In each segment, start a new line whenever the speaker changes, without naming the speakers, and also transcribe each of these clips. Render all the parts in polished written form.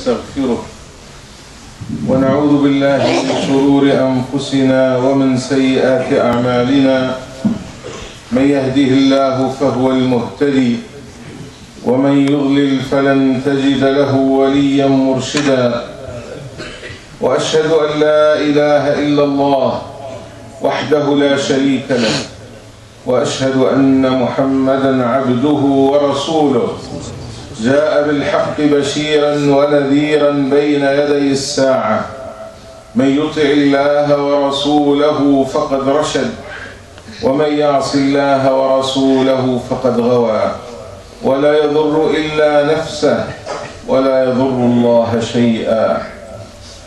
ونستغفره ونعوذ بالله من شرور أنفسنا ومن سيئات أعمالنا. من يهده الله فهو المهتدي ومن يضلل فلن تجد له وليا مرشدا. وأشهد أن لا إله إلا الله وحده لا شريك له، وأشهد أن محمدا عبده ورسوله جاء بالحق بشيرا ونذيرا بين يدي الساعة. من يطع الله ورسوله فقد رشد، ومن يعص الله ورسوله فقد غوى. ولا يضر إلا نفسه ولا يضر الله شيئا.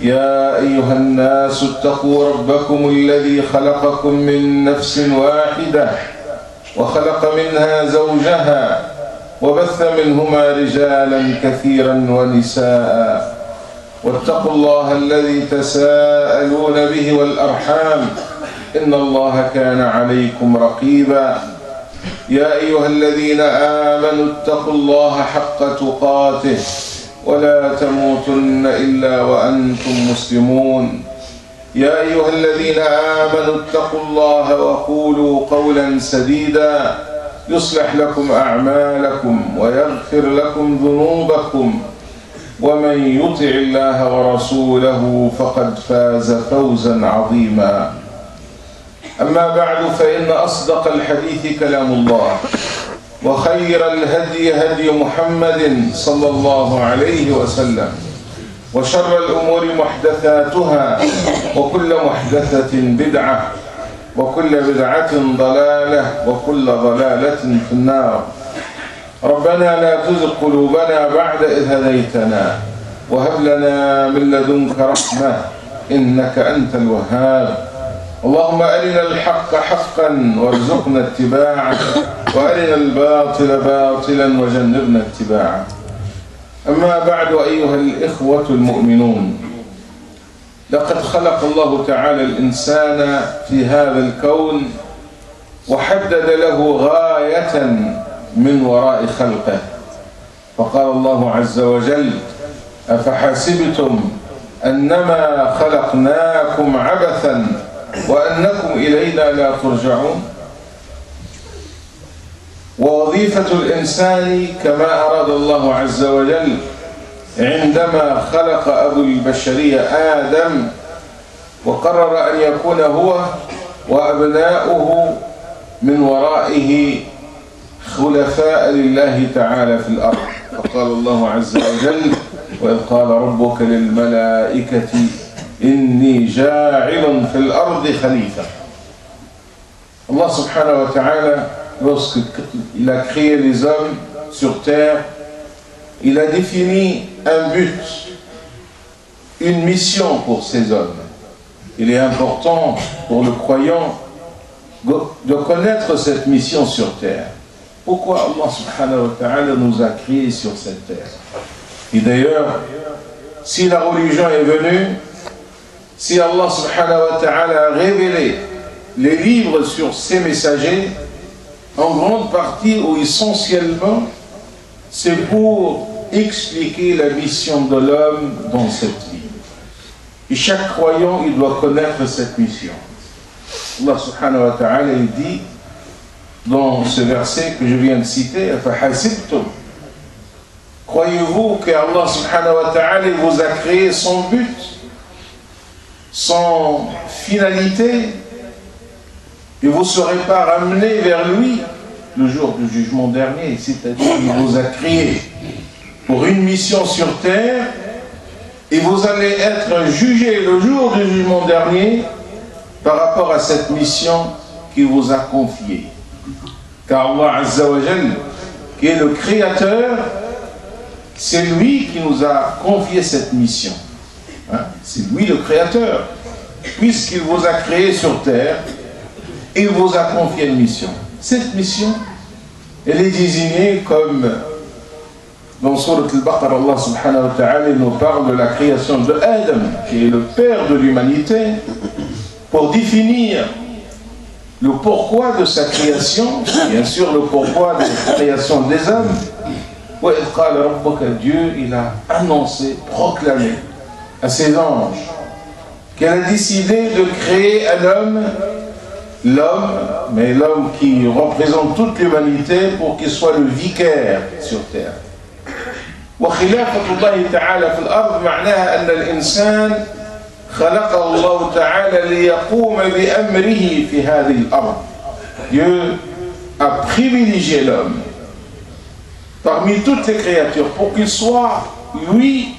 يا أيها الناس اتقوا ربكم الذي خلقكم من نفس واحدة وخلق منها زوجها وبث منهما رجالا كثيرا ونساء. واتقوا الله الذي تساءلون به والأرحام إن الله كان عليكم رقيبا. يا أيها الذين آمنوا اتقوا الله حق تقاته ولا تموتن إلا وأنتم مسلمون. يا أيها الذين آمنوا اتقوا الله وقولوا قولا سديدا يصلح لكم أعمالكم ويغفر لكم ذنوبكم، ومن يطع الله ورسوله فقد فاز فوزا عظيما. أما بعد، فإن أصدق الحديث كلام الله، وخير الهدي هدي محمد صلى الله عليه وسلم، وشر الأمور محدثاتها، وكل محدثة بدعة، وكل بدعة ضلالة، وكل ضلالة في النار. ربنا لا تزغ قلوبنا بعد إذ هديتنا وهب لنا من لدنك رحمة إنك أنت الوهاب. اللهم أرنا الحق حقا وارزقنا اتباعه، وأرنا الباطل باطلا وجنبنا اتباعه. أما بعد، أيها الإخوة المؤمنون، لقد خلق الله تعالى الإنسان في هذا الكون وحدد له غاية من وراء خلقه. فقال الله عز وجل: أفحسبتم أنما خلقناكم عبثا وأنكم إلينا لا ترجعون. ووظيفة الإنسان كما أراد الله عز وجل عندما خلق أبو البشرية آدم وقرر أن يكون هو وأبناؤه من ورائه خلفاء لله تعالى في الأرض. فقال الله عز وجل: وإذ قال ربك للملائكة إني جاعل في الأرض خليفة. Allah subhanahu wa ta'ala, lorsqu'il a créé les hommes sur terre, il a défini un but, une mission pour ces hommes. Il est important pour le croyant de connaître cette mission sur terre. Pourquoi Allah subhanahu wa ta'ala nous a créés sur cette terre? Et d'ailleurs, si la religion est venue, si Allah subhanahu wa ta'ala a révélé les livres sur ses messagers, en grande partie ou essentiellement, c'est pour expliquer la mission de l'homme dans cette vie. Et chaque croyant, il doit connaître cette mission. Allah subhanahu wa ta'ala dit dans ce verset que je viens de citer: Afahasibtum. Croyez-vous que Allah subhanahu wa ta'ala vous a créé sans but, sans finalité, et vous ne serez pas ramené vers lui le jour du jugement dernier? C'est-à-dire qu'il vous a créé pour une mission sur terre, et vous allez être jugé le jour du jugement dernier par rapport à cette mission qu'il vous a confiée. Car Allah Azza wa Jal, qui est le Créateur, c'est lui qui nous a confié cette mission. Hein? C'est lui le Créateur. Puisqu'il vous a créé sur terre, il vous a confié une mission. Cette mission, elle est désignée comme, dans Surat al-Baqarah, Allah subhanahu wa ta'ala nous parle de la création de Adam, qui est le père de l'humanité, pour définir le pourquoi de sa création, bien sûr le pourquoi de la création des hommes, وإذ قال ربك, Dieu, il a annoncé, proclamé à ses anges qu'elle a décidé de créer un homme, mais l'homme qui représente toute l'humanité pour qu'il soit le vicaire sur terre. وخلافة الله تعالى في الأرض معناها أن الإنسان خلقه الله تعالى ليقوم بأمره في هذه الأرض. Dieu a privilégié l'homme parmi toutes les créatures pour qu'il soit lui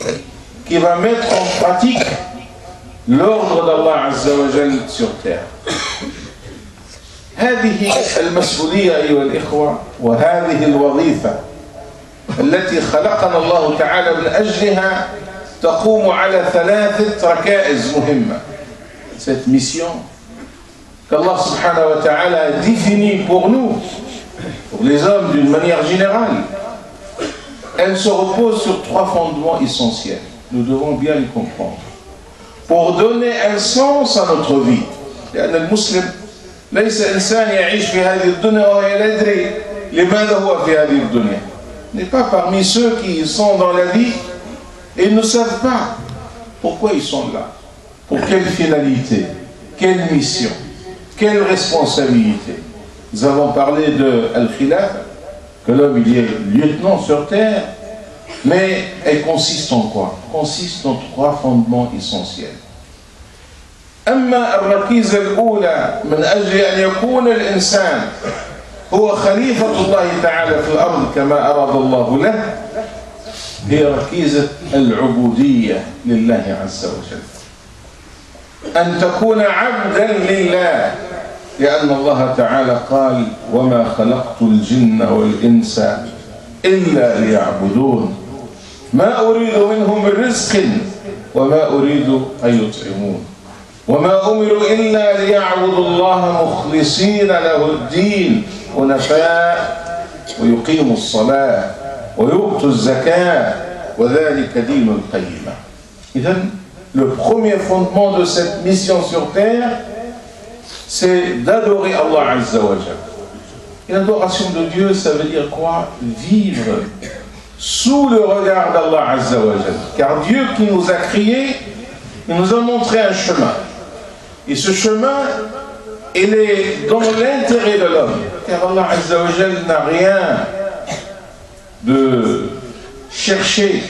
qui va mettre en pratique l'ordre d'Allah Azza wa Jal sur terre. هذه المسؤولية أيها الإخوة وهذه الوظيفة التي خلقنا الله تعالى من أجلها تقوم على 3 ركائز مهمة. Cette mission qu'Allah subhanahu wa ta'ala a définie pour nous, pour les hommes d'une manière générale, elle se repose sur 3 fondements essentiels. Nous devons bien les comprendre. Pour donner un sens à notre vie. لأن المسلم ليس إنسان يعيش في هذه الدنيا وهو لا يدري لماذا هو في هذه الدنيا. Il n'est pas parmi ceux qui sont dans la vie et ne savent pas pourquoi ils sont là, pour quelle finalité, quelle mission, quelle responsabilité. Nous avons parlé de Al-Khilaf, que l'homme il est lieutenant sur terre, mais elle consiste en quoi? Consiste en 3 fondements essentiels. أما الركيزة الأولى من أجل أن يكون الإنسان هو خليفة الله تعالى في الأرض كما أراد الله له هي ركيزة العبودية لله عز وجل. أن تكون عبدا لله لأن الله تعالى قال وما خلقت الجن والإنس إلا ليعبدون ما أريد منهم من رزق وما أريد أن يطعمون وما أمروا إلا ليعبدوا الله مخلصين له الدين حنفاء ويقيموا الصلاة ويؤتوا الزكاة وذلك دين القيمة. إذن le premier fondement de cette mission sur terre, c'est d'adorer Allah Azza wa Jal. Et l'adoration de Dieu, ça veut dire quoi? Vivre sous le regard d'Allah Azza wa Jal. Car Dieu qui nous a créés, il nous a montré un chemin. Et ce chemin, il est dans l'intérêt de l'homme. Car Allah Azza wa Jal n'a rien de chercher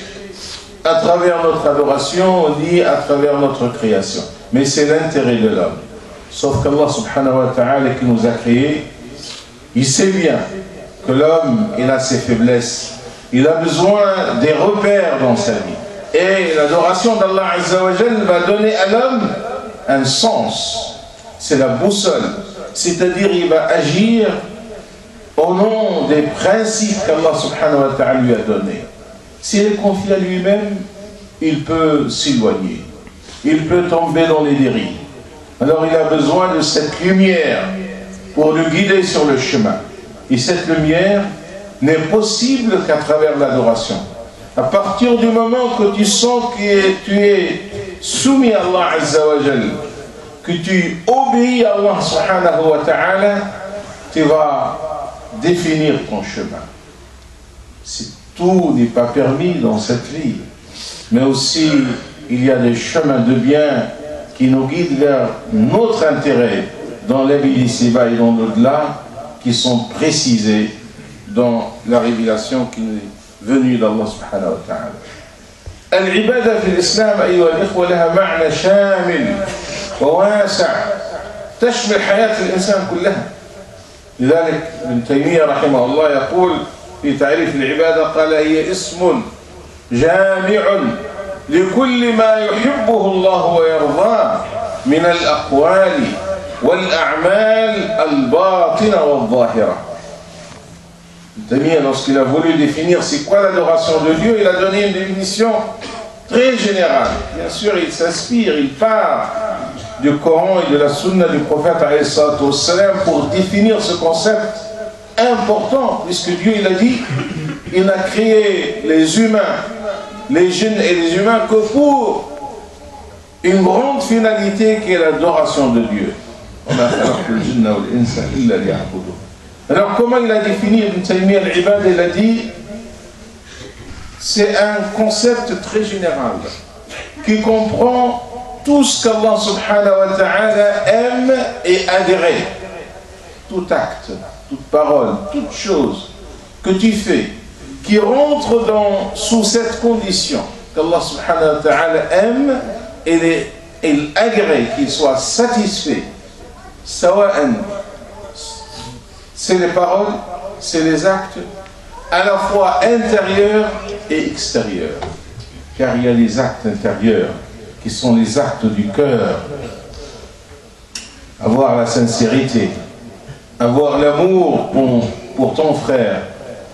à travers notre adoration ni à travers notre création. Mais c'est l'intérêt de l'homme. Sauf qu'Allah subhanahu wa ta'ala qui nous a créés, il sait bien que l'homme, il a ses faiblesses. Il a besoin des repères dans sa vie. Et l'adoration d'Allah Azza wa Jal va donner à l'homme un sens. C'est la boussole. C'est-à-dire, il va agir au nom des principes qu'Allah subhanahu wa ta'ala lui a donnés. S'il est confié à lui-même, il peut s'éloigner. Il peut tomber dans les dérives. Alors il a besoin de cette lumière pour le guider sur le chemin. Et cette lumière n'est possible qu'à travers l'adoration. À partir du moment que tu sens que tu es soumis à Allah Azza wa Jal, que tu obéis à Allah subhanahu wa ta'ala, tu vas définir ton chemin. Tout n'est pas permis dans cette vie, mais aussi il y a des chemins de bien qui nous guident vers notre intérêt dans la vie d'ici-bas et dans l'au-delà, qui sont précisés dans la révélation qui est venue d'Allah subhanahu wa ta'ala. العبادة في الإسلام أيها الإخوة لها معنى شامل وواسع تشمل حياة الإنسان كلها. لذلك ابن تيمية رحمه الله يقول في تعريف العبادة قال هي اسم جامع لكل ما يحبه الله ويرضاه من الأقوال والأعمال الباطنة والظاهرة. Tamiya, lorsqu'il a voulu définir c'est quoi l'adoration de Dieu, il a donné une définition très générale. Bien sûr, il s'inspire, il part du Coran et de la Sunna du prophète alayhi salatu wassalam pour définir ce concept important, puisque Dieu il a dit il n'a créé les humains, les djinns et les humains que pour une grande finalité qui est l'adoration de Dieu. Alors comment il a défini Ibn Taymiyyah al-Ibad? Il a dit c'est un concept très général qui comprend tout ce qu'Allah subhanahu wa ta'ala aime et agrée. Tout acte, toute parole, toute chose que tu fais qui rentre sous cette condition qu'Allah subhanahu wa ta'ala aime et il agrée, qu'il soit satisfait. Sawa'an, c'est les paroles, c'est les actes, à la fois intérieurs et extérieurs. Car il y a les actes intérieurs qui sont les actes du cœur. Avoir la sincérité, avoir l'amour pour ton frère,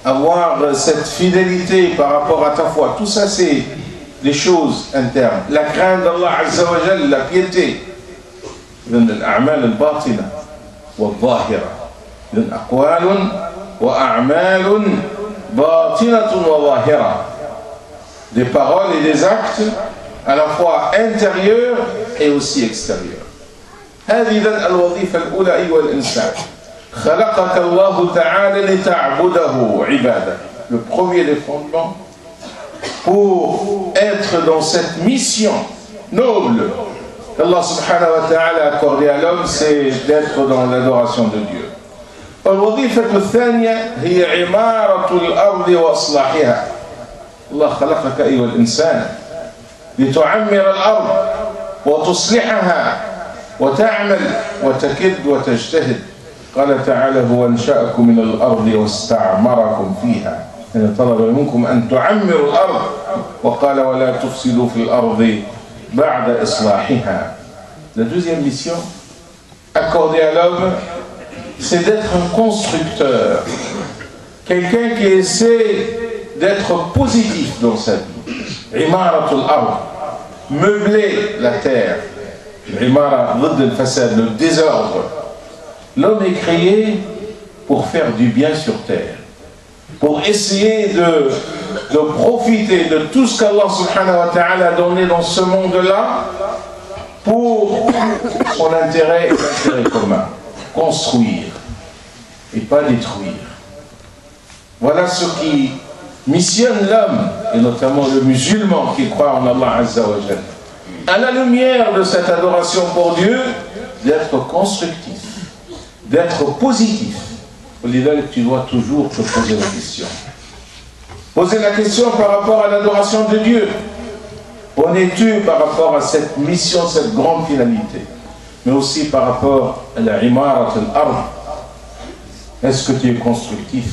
avoir cette fidélité par rapport à ta foi, tout ça c'est les choses internes. La crainte d'Allah Azza wa Jal, la piété. الأعمال الباطنة والظاهرة. أقوال وأعمال باطنة وظاهرة. Des paroles et des actes à la fois intérieurs et aussi extérieurs. هذه الوظيفة الأولى أيها الإنسان. خلقك الله تعالى لتعبده عبادة. Le premier des fondements pour être dans cette mission noble qu'Allah subhanahu wa ta'ala a accordé à l'homme, c'est d'être dans l'adoration de Dieu. الوظيفة الثانية هي عمارة الأرض وإصلاحها. الله خلقك أيها الإنسان لتعمر الأرض وتصلحها وتعمل وتكد وتجتهد. قال تعالى هو أنشأكم من الأرض واستعمركم فيها. يعني طلب منكم أن تعمروا الأرض وقال ولا تفسدوا في الأرض بعد إصلاحها. La deuxième mission accordée à l'homme, c'est d'être un constructeur, quelqu'un qui essaie d'être positif dans sa vie. Imaratul ard, meubler la terre. Imara ضد الفساد, le désordre. L'homme est créé pour faire du bien sur terre, pour essayer de profiter de tout ce qu'Allah subhanahu wa ta'ala a donné dans ce monde-là pour son intérêt et l'intérêt commun. Construire et pas détruire. Voilà ce qui missionne l'homme, et notamment le musulman qui croit en Allah Azza wa Jal. À la lumière de cette adoration pour Dieu, d'être constructif, d'être positif. Tu dois toujours te poser la question. Poser la question par rapport à l'adoration de Dieu. En es-tu par rapport à cette mission, cette grande finalité? Mais aussi par rapport à la imarat al-ard. Est-ce que tu es constructif?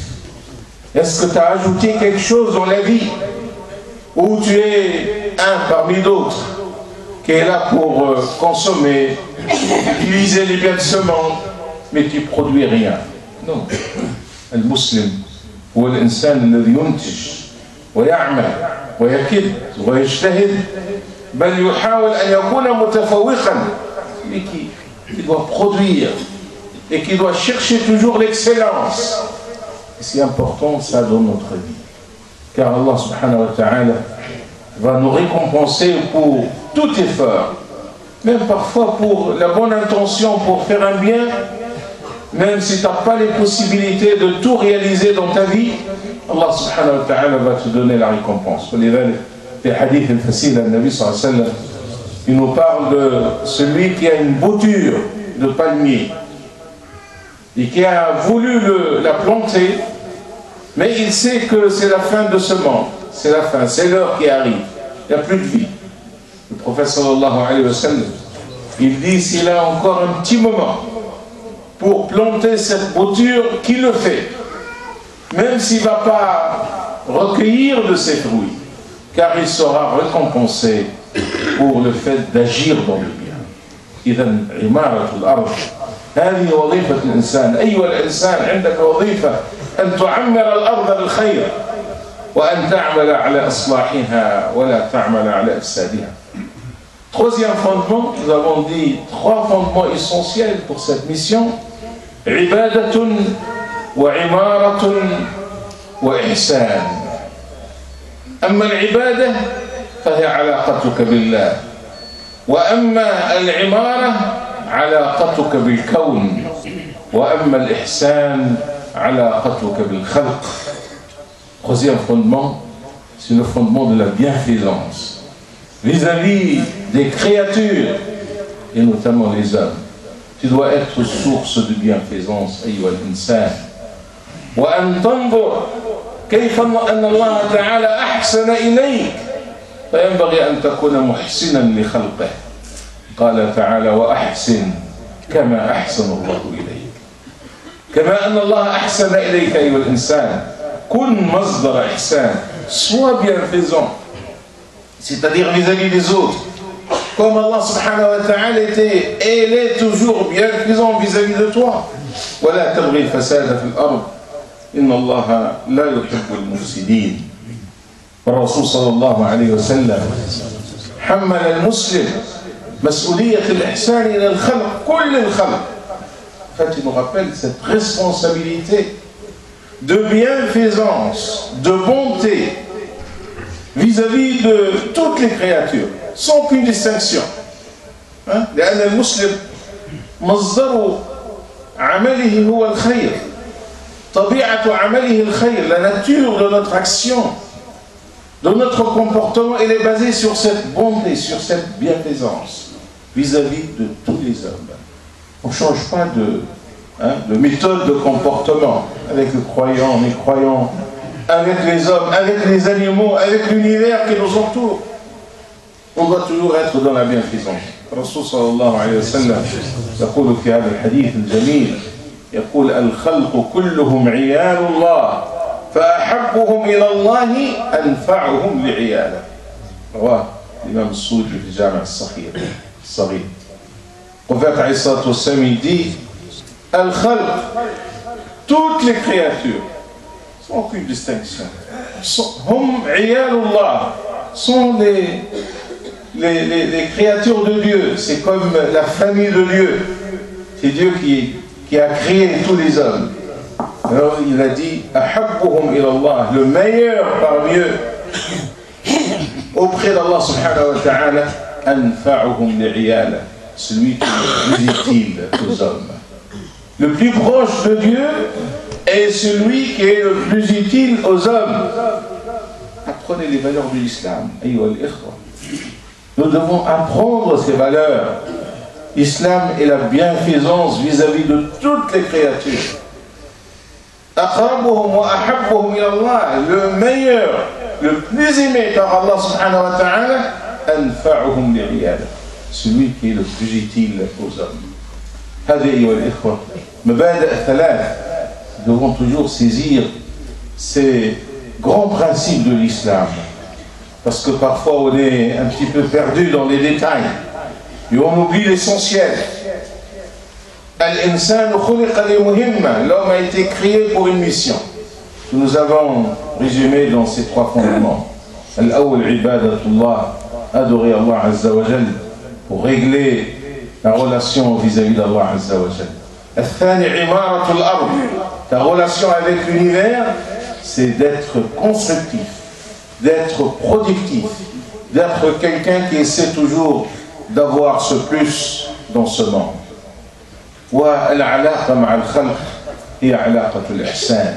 Est-ce que tu as ajouté quelque chose dans la vie? Ou tu es un parmi d'autres qui est là pour consommer, utiliser les biens de ce monde, mais tu ne produis rien? Non. المسلم هو الإنسان الذي ينتج ويعمل ويكد ويجتهد بل يحاول أن يكون متفوقا, mais qui doit produire et qui doit chercher toujours l'excellence. C'est important ça dans notre vie, car Allah subhanahu wa ta'ala va nous récompenser pour tout effort, même parfois pour la bonne intention, pour faire un bien. Même si tu n'as pas les possibilités de tout réaliser dans ta vie, Allah subhanahu wa ta'ala va te donner la récompense. Les hadiths al-Fasil al-Nabi sallallahu alayhi wa sallam, il nous parle de celui qui a une bouture de palmier et qui a voulu la planter, mais il sait que c'est la fin de ce monde, c'est la fin, c'est l'heure qui arrive, il n'y a plus de vie. Le prophète sallallahu alayhi wa sallam, il dit s'il a encore un petit moment pour planter cette bouture, qui le fait, même s'il ne va pas recueillir de ses fruits, car il sera récompensé pour le fait d'agir dans le bien. إذن عمارة الأرض هذه وظيفة الإنسان. أيها الإنسان عندك وظيفة أن تعمر الأرض بالخير وأن تعمل على إصلاحها ولا تعمل على إفسادها. Troisième fondement, nous avons dit 3 fondements essentiels pour cette mission. عبادة وعمارة وإحسان. أما العبادة فهي علاقتك بالله، وأما العمارة علاقتك بالكون، وأما الإحسان علاقتك بالخلق. Troisième fondement, c'est le fondement de la bienfaisance vis-à-vis des créatures, et notamment les hommes. Tu dois être source de bienfaisance, أيها الإنسان. وأن تنظر كيف أن الله تعالى أحسن إليك، فينبغي أن تكون محسنا لخلقه. قال تعالى: وأحسن كما أحسن الله إليك. كما أن الله أحسن إليك أيها الإنسان، كن مصدر إحسان. Sois bienfaisant, c'est-à-dire vis-à-vis des autres. Comme Allah subhanahu wa ta'ala était et il est toujours bienfaisant vis-à-vis de toi. ولا تبغي الفساد في الأرض إن الله لا يحب المفسدين. والرسول صلى الله عليه وسلم حمل المسلم مسؤولية الإحسان إلى الخلق، كل الخلق. En fait, il nous rappelle cette responsabilité de bienfaisance, de bonté vis-à-vis de toutes les créatures, sans aucune distinction. لأن المسلم مصدر عمله هو الخير، طبيعة عمله الخير. La nature de notre action, de notre comportement, elle est basée sur cette bonté, sur cette bienfaisance vis-à-vis de tous les hommes. On ne change pas de méthode de comportement avec le croyant, les croyants, avec les hommes, avec les animaux, avec l'univers qui nous entoure. On doit toujours être dans la bienfaisance. الرسول صلى الله عليه وسلم يقول في هذا الحديث الجميل، يقول: الخلق كلهم عيال الله فأحبهم إلى الله أنفعهم لعياله. رواه الإمام السودي في الجامع الصغير. Prophète alayhi salatu wassalam, il dit: Al-Khalq, toutes les créatures, sans aucune distinction, hum iyalullah, sont les créatures de Dieu. C'est comme la famille de Dieu. C'est Dieu qui a créé tous les hommes. Alors il a dit: Ahabbuhum ilallah, le meilleur parmi eux auprès d'Allah subhanahu wa ta'ala, anfa'uhum li'iyala, celui qui est le plus utile aux hommes. Le plus proche de Dieu est celui qui est le plus utile aux hommes. Apprenez les valeurs de l'islam, ayyuha al-ikhwa. Nous devons apprendre ces valeurs. L'islam est la bienfaisance vis-à-vis de toutes les créatures. Aqrabuhum wa ahabbuhum ila Allah, le meilleur, le plus aimé par Allah subhanahu wa ta'ala, anfa'uhum li'iyala, celui qui est le plus utile aux hommes. هذه أيها الإخوة مبادئ ثلاث. Nous devons toujours saisir ces grands principes de l'islam, parce que parfois on est un petit peu perdu dans les détails et on oublie l'essentiel. Al-insanu khuliqa li muhimma, l'homme a été créé pour une mission. Nous avons résumé dans ces trois fondements. Al-awwal ibadatullah, adorer Allah azza wa jal pour régler la relation vis-à-vis d'Allah azza wa jal. Al-thani imaratul ard, ta relation avec l'univers, c'est d'être constructif, d'être productif, d'être quelqu'un qui essaie toujours d'avoir ce plus dans ce monde. والعلاقة مع الخلق هي علاقة الإحسان,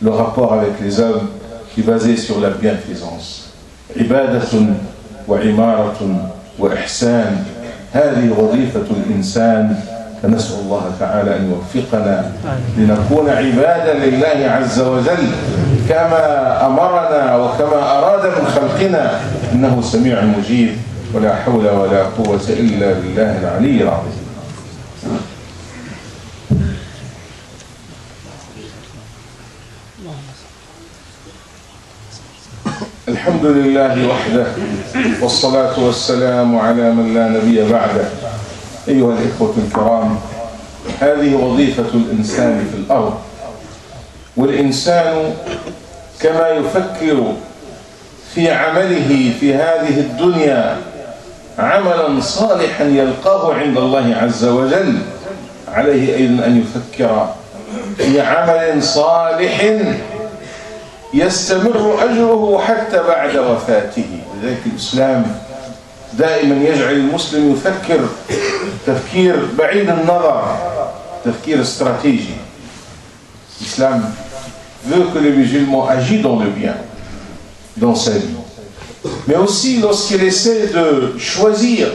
le rapport avec les hommes qui est basé sur la bienfaisance. عبادة وعمارة وإحسان, هذه وظيفة الإنسان. فنسأل الله تعالى أن يوفقنا لنكون عبادا لله عز وجل كما أمرنا وكما أراد من خلقنا، إنه سميع مجيب، ولا حول ولا قوة إلا بالله العلي العظيم. الحمد لله وحده والصلاة والسلام على من لا نبي بعده. أيها الإخوة الكرام، هذه وظيفة الإنسان في الأرض، والإنسان كما يفكر في عمله في هذه الدنيا عملا صالحا يلقاه عند الله عز وجل، عليه أيضا أن يفكر في عمل صالح يستمر أجره حتى بعد وفاته. لذلك الإسلام دائما يجعل المسلم يفكر تفكير بعيد النظر، تفكير استراتيجي. L'islam veut que les musulmans agissent dans le bien dans sa vie. Mais aussi lorsqu'il essaie de choisir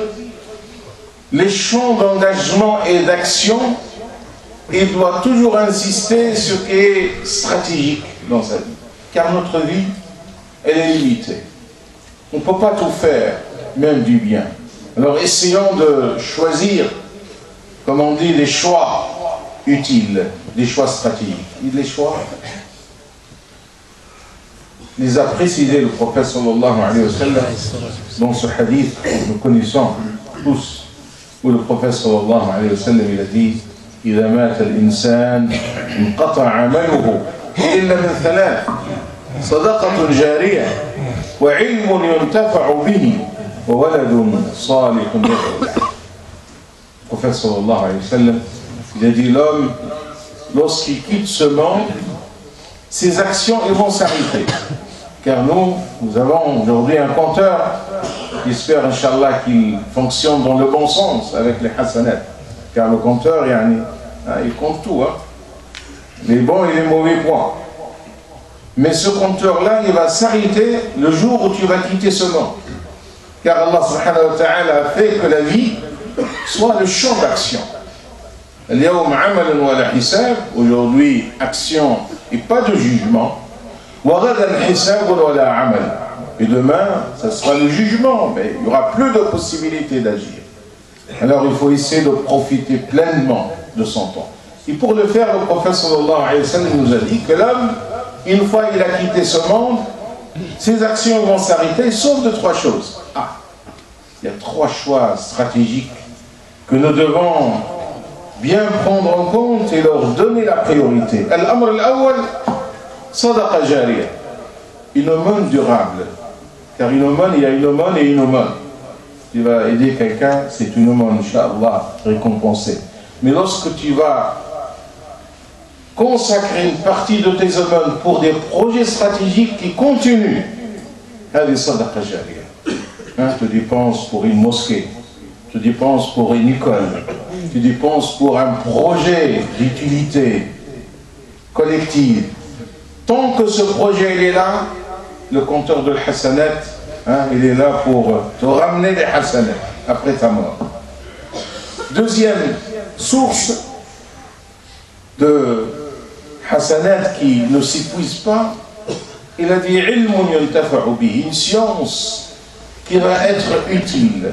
les champs d'engagement et d'action, il doit toujours insister sur ce qui est stratégique dans sa vie. Car notre vie, elle est limitée. On ne peut pas tout faire, même du bien. Alors essayons de choisir, comme on dit, les choix utiles, des choix stratégiques. Et les choix, les a précisés le prophète sallallahu alayhi wa sallam dans ce hadith que nous connaissons tous, où le prophète sallallahu alayhi wa sallam il a dit إذا مات الإنسان انقطع عمله إلا من ثلاث صدقة جارية وعلم ينتفع به وولد صالح يدعو له. Le prophète sallallahu alayhi wa sallam il a dit l'homme lorsqu'il quitte ce monde ses actions elles vont s'arrêter. Car nous avons aujourd'hui un compteur, j'espère, Inch'Allah, qu'il fonctionne dans le bon sens avec les hasanat. Car le compteur, il compte tout, hein. Les bons et les mauvais points. Mais ce compteur-là, il va s'arrêter le jour où tu vas quitter ce monde. Car Allah subhanahu wa ta'ala a fait que la vie soit le champ d'action. Aujourd'hui, action et pas de jugement. Et demain, ce sera le jugement, mais il n'y aura plus de possibilité d'agir. Alors il faut essayer de profiter pleinement de son temps. Et pour le faire, le prophète sallallahu alayhi wa sallam nous a dit que l'homme, une fois qu'il a quitté ce monde, ses actions vont s'arrêter, sauf de trois choses. Il y a trois choix stratégiques que nous devons bien prendre en compte et leur donner la priorité. Al-amr al-awwal, sadaqa jariya, une aumône durable. Car une aumône, il y a une aumône et une aumône. Tu vas aider quelqu'un, c'est une aumône, Inch'Allah, récompensée. Mais lorsque tu vas consacrer une partie de tes aumônes pour des projets stratégiques qui continuent, c'est sadaqa jariya. Tu dépenses pour une mosquée, tu dépenses pour une école, tu dépenses pour un projet d'utilité collective. Tant que ce projet il est là, le compteur de l'hasanat, il est là pour te ramener les hasanat après ta mort. Deuxième source de hasanat qui ne s'épuise pas, il a dit ilmun yuntafa'u bihi, une science qui va être utile.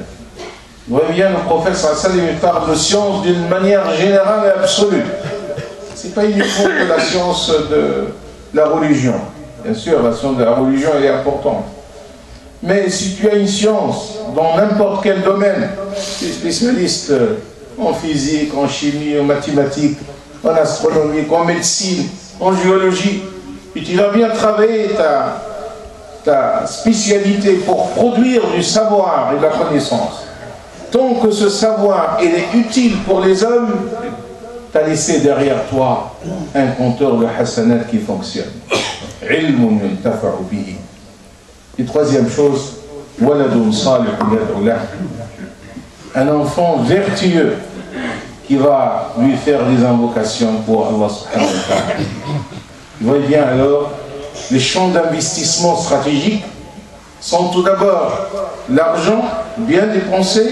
Vous voyez bien, le prophète sallallahu alayhi wa sallam parle de science d'une manière générale et absolue. Ce n'est pas uniquement que la science de la religion. Bien sûr, la science de la religion elle est importante. Mais si tu as une science dans n'importe quel domaine, tu es spécialiste en physique, en chimie, en mathématiques, en astronomie, en médecine, en géologie, et tu vas bien travailler ta spécialité pour produire du savoir et de la connaissance. Tant que ce savoir il est utile pour les hommes, tu as laissé derrière toi un compteur de hasanat qui fonctionne. Ilmun yuntafa'u bihi. Et troisième chose, waladun salihun yad'u lahu. Un enfant vertueux qui va lui faire des invocations pour Allah subhanahu wa ta'ala. Vous voyez bien alors, les champs d'investissement stratégiques sont tout d'abord l'argent bien dépensé,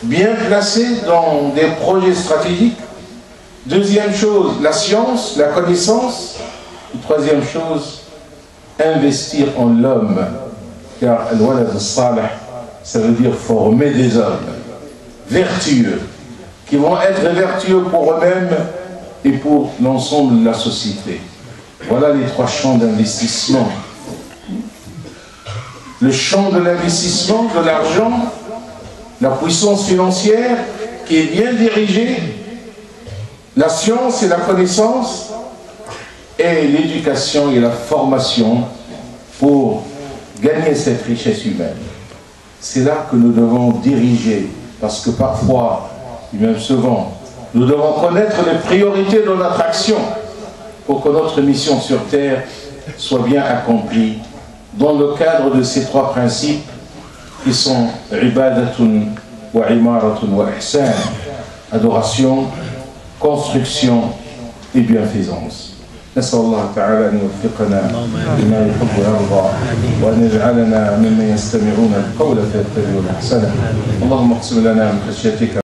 bien placé dans des projets stratégiques. Deuxième chose, la science, la connaissance. Et troisième chose, investir en l'homme. Car al-walad al-salih, ça veut dire former des hommes vertueux, qui vont être vertueux pour eux-mêmes et pour l'ensemble de la société. Voilà les trois champs d'investissement. Le champ de l'investissement, de l'argent, la puissance financière qui est bien dirigée, la science et la connaissance, et l'éducation et la formation pour gagner cette richesse humaine. C'est là que nous devons diriger, parce que parfois, et même souvent, nous devons connaître les priorités de notre action pour que notre mission sur terre soit bien accomplie dans le cadre de ces trois principes qui sont ibadatun wa imaratun wa ihsan, adoration, construction et bienfaisance. نسأل الله تعالى أن يوفقنا لما يحب ويرضى، وأن يجعلنا ممن يستمعون القول فيتبعون أحسنه. اللهم اقسم لنا من خشيتك